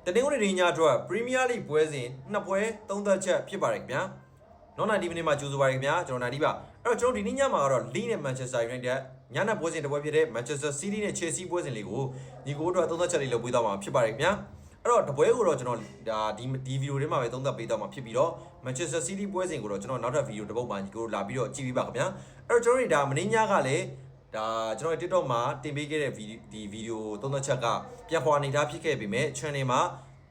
တနင်္ဂနွေနေ့ညအတွက် Premier League ပွဲစဉ်နှစ်ပွဲသုံးသက်ချက်ဖြစ်ပါတယ်ခင်ဗျာနော်90မိနစ်မှာကြိုဆိုပါရခင်ဗျာကျွန်တော်90ပါအဲ့တော့ကျွန်တော်ဒီနေ့ညမှာကတော့ Leeds နဲ့ Manchester United ညနေပွဲစဉ်တစ်ပွဲဖြစ်တဲ့ Manchester City နဲ့ Chelsea ပွဲစဉ်လေးကိုညီကိုတို့သုံးသက်ချက်လေးလုပ်ပေးသွားမှာဖြစ်ပါတယ်ခင်ဗျာအဲ့တော့တပွဲကိုတော့ကျွန်တော်ဒါဒီဗီဒီယိုထဲမှာပဲသုံးသပ်ပေးသွားမှာဖြစ်ပြီးတော့ Manchester City ပွဲစဉ်ကိုတော့ကျွန်တော်နောက်ထပ်ဗီဒီယိုတစ်ပုဒ်မှာညီကိုတို့လာပြီးတော့ကြည့်ပေးပါခင်ဗျာအဲ့တော့ကျွန်တော်တို့ဒါမနေ့ညကလည်းဒါကျွန်တော် TikTok မှာတင်ပေးခဲ့တဲ့ဒီဗီဒီယိုသုံးသက်ချက်ကပြန်ခွာနေတာဖြစ်ခဲ့ပေမဲ့ channel မှာ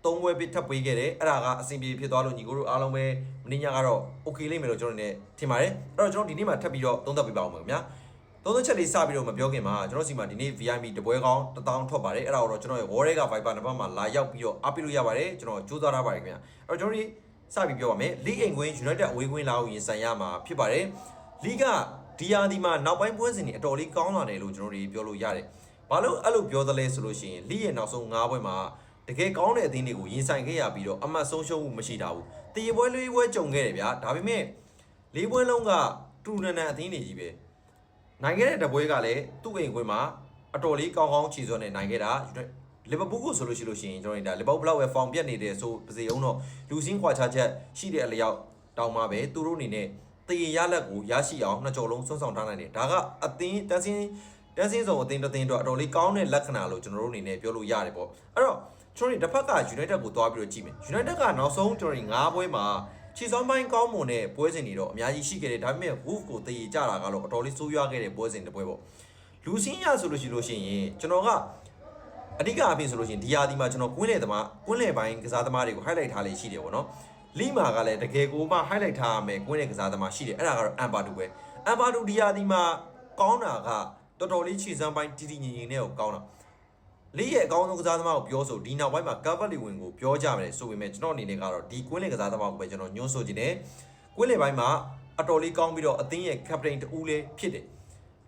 3ပွဲပြထပ်ပေးခဲ့တယ်အဲ့ဒါကအဆင်ပြေဖြစ်သွားလို့ညီကိုတို့အားလုံးပဲမင်းညကတော့ okay လိမ့်မယ်လို့ကျွန်တော်လည်းထင်ပါတယ်အဲ့တော့ကျွန်တော်ဒီနေ့မှာထပ်ပြီးတော့သုံးသပ်ပေးပါအောင်ခင်ဗျာသုံးသက်ချက်လေးစပြီးတော့မပြောခင်မှာကျွန်တော်စီမှာဒီနေ့ VIP တပွဲကောင်း1000ထွက်ပါတယ်အဲ့ဒါတော့ကျွန်တော်ရဲ့ Wall က Viber နံပါတ်မှာလာရောက်ပြီးတော့အားပေးလို့ရပါတယ်ကျွန်တော်ကြိုးစားထားပါတယ်ခင်ဗျာအဲ့တော့ကျွန်တော်ဒီစပြီးပြောပါမယ် League အိမ်ကွင်း United အဝေးကွင်းလာအောင်ရင်ဆိုင်ရမှာဖြစ်ပါတယ် League ကဒီယာဒီမှာနောက်ပိုင်းပွဲစဉ်တွေအတော်လေးကောင်းလာတယ်လို့ကျွန်တော်တို့ပြောလို့ရတယ်ဘာလို့အဲ့လိုပြောသလဲဆိုလို့ရှိရင် League ရဲ့နောက်ဆုံး9ပွဲမှာတကယ်ကောင်းတဲ့အသင်းတွေကိုရင်ဆိုင်ခဲ့ရပြီးတော့အမှတ်ဆုံးရှုံးမှုမရှိတာဘူးတရေပွဲလေးပွဲကြုံခဲ့တယ်ဗျာဒါပေမဲ့၄ပွဲလုံးကတူနန်အသင်းတွေကြီးပဲနိုင်ခဲ့တဲ့တပွဲကလည်းသူ့အိမ်ကွင်းမှာအတော်လေးကောင်းကောင်းခြေစွမ်းနဲ့နိုင်ခဲ့တာလီဗာပူးကိုဆိုလို့ရှိရင်ကျွန်တော်တို့ဒါလီဗာပူးဘလောက်ပဲဖောင်ပြတ်နေတဲ့ဆိုပါစေအောင်တော့လူစင်းခွာချချက်ရှိတဲ့အလျောက်တောင်းမှာပဲသူတို့အနေနဲ့တရေရလက်ကိုရရှိအောင်နှစ်ကြော်လုံးစွန့်ဆောင်ထားနိုင်တယ်ဒါကအသင်းတန်းစင်းစုံအသင်းတစ်သင်းတော့အတော်လေးကောင်းတဲ့လက္ခဏာလို့ကျွန်တော်တို့အနေနဲ့ပြောလို့ရတယ်ပေါ့အဲ့တော့ကျွန်တော်တို့တစ်ဖက်က United ကိုသွားပြီးတော့ကြည့်မယ် United ကနောက်ဆုံးကျွန်တော်တို့9ပွဲမှာခြေစွမ်းပိုင်းကောင်းမွန်တဲ့ပွဲစဉ်တွေတော့အများကြီးရှိခဲ့တယ်ဒါပေမဲ့ Wolf ကိုတည်ကြတာကတော့အတော်လေးဆိုးရွားခဲ့တဲ့ပွဲစဉ်တစ်ပွဲပေါ့လူစင်းရဆိုလို့ရှိရင်ကျွန်တော်ကအဓိကအပြင်ဆိုလို့ရှိရင်ဒီယာဒီမှာကျွန်တော်ကွင်းလေပိုင်းကစားသမားတွေကို highlight ထားလေးရှိတယ်ပေါ့နော်လီမာကလည်းတကယ်ကိုမှ highlight ထားရမယ်ကွင်းလေကစားသမားရှိတယ်အဲ့ဒါကတော့အမ်ပါတူပဲအမ်ပါတူဒီယာဒီမှာကောင်းတာကတော်တော်လေးခြေစွမ်းပိုင်းတီတီငင်ငင်နဲ့ကိုကောင်းတာလေးရဲ့အကောင်းဆုံးကစားသမားကိုပြောဆိုဒီနောက်ပိုင်းမှာ Cavani ဝင်ကိုပြောကြမယ်ဆိုပေမဲ့ကျွန်တော်အနေနဲ့ကတော့ဒီကွင်းလေကစားသမားကိုပဲကျွန်တော်ညွှန်းဆိုခြင်းနဲ့ကွင်းလေပိုင်းမှာအတော်လေးကောင်းပြီးတော့အသင်းရဲ့ captain တူဦးလေးဖြစ်တယ်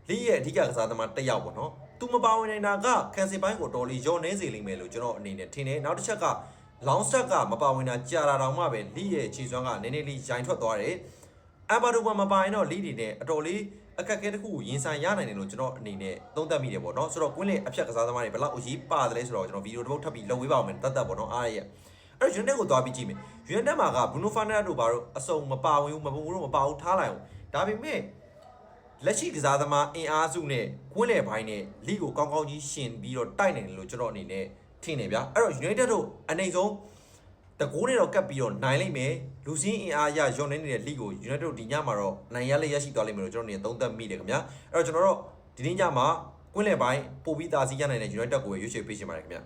လေးရဲ့အဓိကကစားသမားတစ်ယောက်ပေါ့နော်သူမပါဝင်နေတာကကန်စီပိုင်းကိုတော်လေးရော့နေစေလိမ့်မယ်လို့ကျွန်တော်အနေနဲ့ထင်တယ်နောက်တစ်ချက်ကလောင်းစက်ကမပါဝင်တာကြာတာတောင်မှပဲလေးရဲ့ခြေစွမ်းကနည်းနည်းလေးရိုင်ထွက်သွားတယ်အမ်ဘာဒိုမပါရင်တော့လေးတွေနဲ့အတော်လေးအခက်အခဲတစ်ခုကိုရင်ဆိုင်ရနိုင်တယ်လို့ကျွန်တော်အနေနဲ့သုံးသပ်မိတယ်ပေါ့နော်ဆိုတော့ကွင်းလေအဖြတ်ကစားသမားတွေဘယ်လောက်အရေးပါတယ်လဲဆိုတော့ကျွန်တော်ဗီဒီယိုတစ်ပုဒ်ထပ်ပြီးလုပ်ပေးပါဦးမယ်တတ်ပေါ့နော်အားရရဲ့အဲ့တော့ United ကိုသွားပြီးကြည့်မယ် United မှာက Bruno Fernandes တို့ဘာလို့အစုံမပါဝင်ဘူးမပါဘူးထားလိုက်အောင်ဒါပေမဲ့လက်ရှိကစားသမားအင်အားစုနဲ့ကွင်းလေပိုင်းနဲ့လီကိုကောင်းကောင်းကြီးရှင်ပြီးတော့တိုက်နိုင်တယ်လို့ကျွန်တော်အနေနဲ့ထင်နေဗျာအဲ့တော့ United တို့အနေဆုံးတကိုးနဲ့တော့ကပ်ပြီးတော့နိုင်လိမ့်မယ်လူစင်းအင်အားရယွန်နေတဲ့လီကို United တို့ဒီညမှာတော့နိုင်ရလေးရရှိသွားလိမ့်မယ်လို့ကျွန်တော်အနေနဲ့သုံးသပ်မိတယ်ခင်ဗျာအဲ့တော့ကျွန်တော်တို့ဒီနေ့ညမှာကွင်းလေပိုင်းပို့ပြီးသားစီးရနိုင်တဲ့ United ကိုရွေးချယ်ပေးချင်ပါတယ်ခင်ဗျာ